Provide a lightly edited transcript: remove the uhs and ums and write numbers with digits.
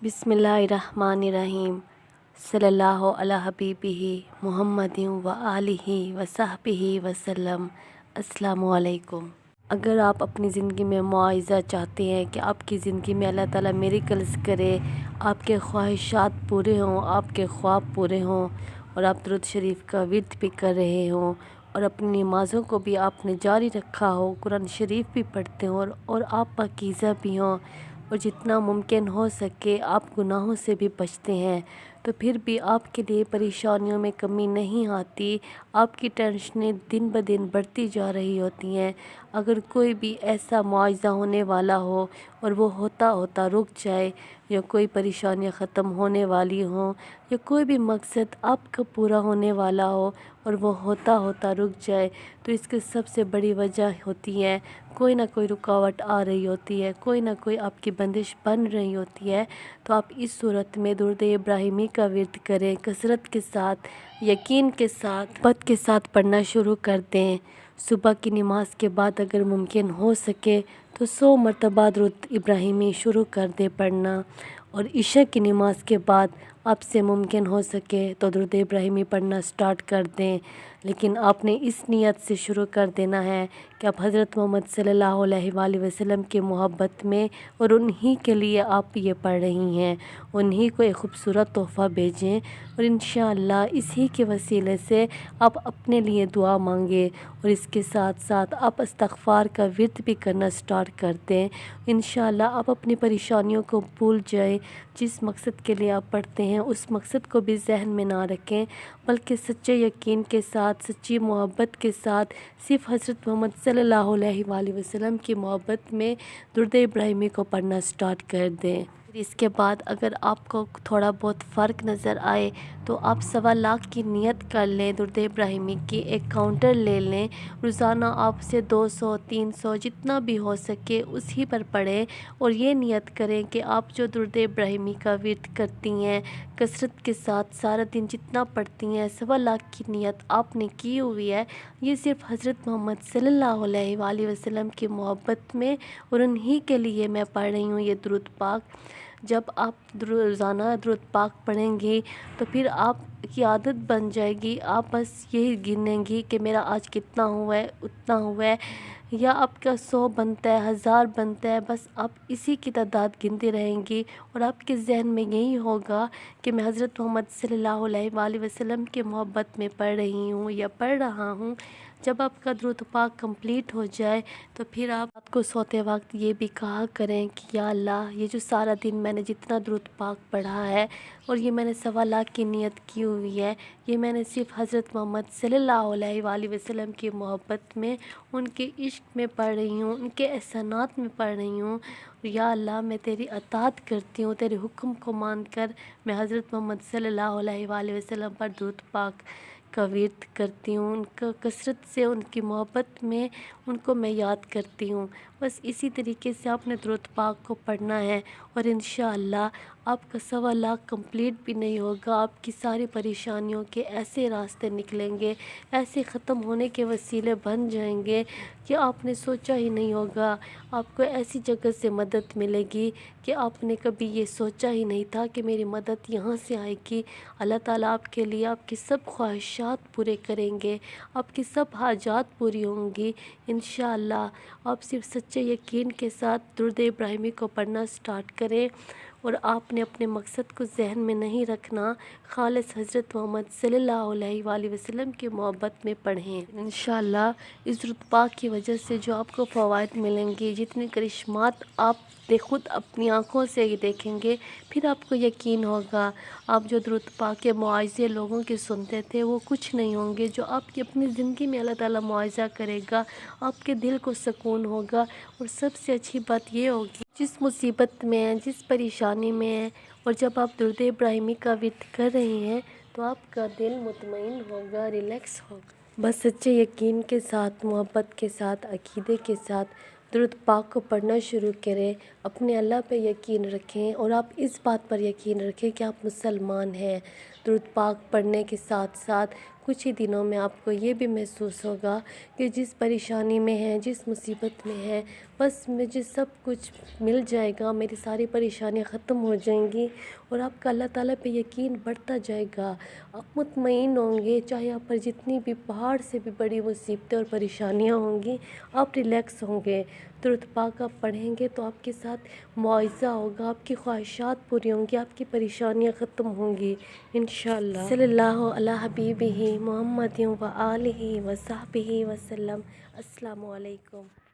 बिस्मिल्लाहिर्रहमानिर्रहीम सल्लल्लाहु अला हबीबिही मुहम्मदिन व आलिही व सहबिही वसल्लम। अस्सलामु अलैकुम। अगर आप अपनी ज़िंदगी में मुआज़ा चाहते हैं कि आपकी ज़िंदगी में अल्लाह ताला मिरेकल्स करे, आपके ख्वाहिशात पूरे हों, आपके ख्वाब पूरे हों और आप दुरूद शरीफ का विर्द भी कर रहे हों और अपनी नमाज़ों को भी आपने जारी रखा हो, कुरान शरीफ भी पढ़ते हों और आप पाकीज़ा भी हों और जितना मुमकिन हो सके आप गुनाहों से भी बचते हैं, तो फिर भी आपके लिए परेशानियों में कमी नहीं आती। आपकी टेंशनें दिन ब दिन बढ़ती जा रही होती हैं। अगर कोई भी ऐसा मुआवज़ा होने वाला हो और वो होता होता रुक जाए, या कोई परेशानियां ख़त्म होने वाली हों, या कोई भी मकसद आपका पूरा होने वाला हो और वो होता होता रुक जाए, तो इसकी सबसे बड़ी वजह होती है कोई ना कोई रुकावट आ रही होती है, कोई ना कोई आपकी बंदिश बन रही होती है। तो आप इस सूरत में दुरूद इब्राहिमी का विर्द करें, कसरत के साथ, यकीन के साथ, मोहब्बत के साथ पढ़ना शुरू कर दें। सुबह की नमाज के बाद अगर मुमकिन हो सके तो 100 मरतबा दुरूद इब्राहिमी शुरू कर दें पढ़ना, और इशा की नमाज के बाद आपसे मुमकिन हो सके तो दुरूद इब्राहिमी पढ़ना स्टार्ट कर दें। लेकिन आपने इस नीयत से शुरू कर देना है कि आप हज़रत मोहम्मद सल्लल्लाहु अलैहि वसल्लम की मोहब्बत में और उन्हीं के लिए आप ये पढ़ रही हैं, उन्हीं को एक खूबसूरत तोहफ़ा भेजें और इंशाअल्लाह इसी के वसीले से आप अपने लिए दुआ मांगे और इसके साथ साथ आप इस्तग़फ़ार का विर्द भी करना स्टार्ट कर दें। इंशाअल्लाह आप अपनी परेशानियों को भूल जाएं। जिस मकसद के लिए आप पढ़ते हैं उस मकसद को भी जहन में ना रखें, बल्कि सच्चे यकीन के साथ, सच्ची मोहब्बत के साथ सिर्फ़ हज़रत मोहम्मद सल्लल्लाहु अलैहि वसल्लम की मोहब्बत में दुरूद इब्राहिमी को पढ़ना स्टार्ट कर दें। इसके बाद अगर आपको थोड़ा बहुत फ़र्क नज़र आए तो आप 1.25 लाख की नियत कर लें, दुरूद इब्राहिमी की एक काउंटर ले लें। रोज़ाना आपसे 200 300 जितना भी हो सके उसी पर पढ़ें और ये नियत करें कि आप जो दुरूद इब्राहिमी का विर्द करती हैं कसरत के साथ सारा दिन जितना पढ़ती हैं, 1.25 लाख की नियत आपने की हुई है। ये सिर्फ़ हज़रत मोहम्मद सल्लल्लाहु अलैहि वसल्लम की मोहब्बत में और उन्हीं के लिए मैं पढ़ रही हूँ ये दुरूद पाक। जब आप रोज़ाना दुरूद पाक पढ़ेंगी तो फिर आपकी आदत बन जाएगी, आप बस यही गिनेंगी कि मेरा आज कितना हुआ है, उतना हुआ है, या आपका 100 बनता है, 1000 बनता है, बस आप इसी की तादाद गिनती रहेंगी और आपके जहन में यही होगा कि मैं हज़रत मोहम्मद सल्लल्लाहु अलैहि वसल्लम के मोहब्बत में पढ़ रही हूँ या पढ़ रहा हूँ। जब आपका दुरूद पाक कंप्लीट हो जाए तो फिर आप रात को सोते वक्त ये भी कहा करें कि या अल्लाह, ये जो सारा दिन मैंने जितना दुरूद पाक पढ़ा है और ये मैंने 1.25 लाख की नियत की हुई है, ये मैंने सिर्फ़ हज़रत मोहम्मद सल्लल्लाहु अलैहि वसल्लम की मोहब्बत में, उनके इश्क में पढ़ रही हूँ, उनके एहसानात में पढ़ रही हूँ। या अल्लाह, मैं तेरी अताअत करती हूँ, तेरे हुक्म को मानकर मैं हज़रत मोहम्मद सल्लल्लाहु अलैहि वसल्लम पर दुरूद पाक का विर्द करती हूँ। उनका कसरत से, उनकी मोहब्बत में उनको मैं याद करती हूँ। बस इसी तरीके से आपने दुरूद पाक को पढ़ना है और इंशाअल्लाह आपका 1.25 लाख कंप्लीट भी नहीं होगा, आपकी सारी परेशानियों के ऐसे रास्ते निकलेंगे, ऐसे ख़त्म होने के वसीले बन जाएंगे कि आपने सोचा ही नहीं होगा। आपको ऐसी जगह से मदद मिलेगी कि आपने कभी ये सोचा ही नहीं था कि मेरी मदद यहाँ से आएगी। अल्लाह ताला आपके लिए आपकी सब ख्वाहिशात पूरे करेंगे, आपकी सब हाजात पूरी होंगी इंशाअल्लाह। आप सिर्फ सच्चे यकीन के साथ दुरूद इब्राहिमी को पढ़ना स्टार्ट करें और आपने अपने मकसद को जहन में नहीं रखना, खालिस हज़रत मोहम्मद सल्लल्लाहु अलैहि वसल्लम की मोहब्बत में पढ़ें। इंशाअल्लाह इस दुरूद पाक की वजह से जो आपको फ़वाइद मिलेंगे, जितने करिश्मात आप खुद अपनी आँखों से ही देखेंगे, फिर आपको यकीन होगा। आप जो दुरूद पाक के मुआवज़े लोगों के सुनते थे वो कुछ नहीं होंगे, जो आपकी अपनी ज़िंदगी में अल्लाह ताला मुआवज़ा करेगा, आपके दिल को सुकून होगा। और सबसे अच्छी बात ये होगी, जिस मुसीबत में है, जिस परेशानी में है, और जब आप दुरूद इब्राहिमी का विर्द कर रहे हैं तो आपका दिल मुतमईन होगा, रिलैक्स होगा। बस सच्चे यकीन के साथ, मोहब्बत के साथ, अक़ीदे के साथ दुरूद पाक को पढ़ना शुरू करें। अपने अल्लाह पे यकीन रखें और आप इस बात पर यकीन रखें कि आप मुसलमान हैं। दुरूद पाक पढ़ने के साथ साथ کچھ ہی دنوں میں آپ کو یہ بھی محسوس ہوگا کہ جس پریشانی میں ہے، جس مصیبت میں ہے، بس مجھے سب کچھ مل جائے گا، میری ساری پریشانیاں ختم ہو جائیں گی اور آپ کا اللہ تعالیٰ پہ یقین بڑھتا جائے گا۔ آپ مطمئن ہوں گے، چاہے آپ پر جتنی بھی پہاڑ سے بھی بڑی مصیبتیں اور پریشانیاں ہوں گی، آپ ریلیکس ہوں گے۔ درود پاک آپ پڑھیں گے تو آپ کے ساتھ معاوضہ ہوگا، آپ کی خواہشات پوری ہوں گی، آپ کی پریشانیاں ختم ہوں گی انشاءاللہ۔ صلی اللہ علی حبیبہ محمد و آلہ و صحبہ وسلم۔ السلام علیکم۔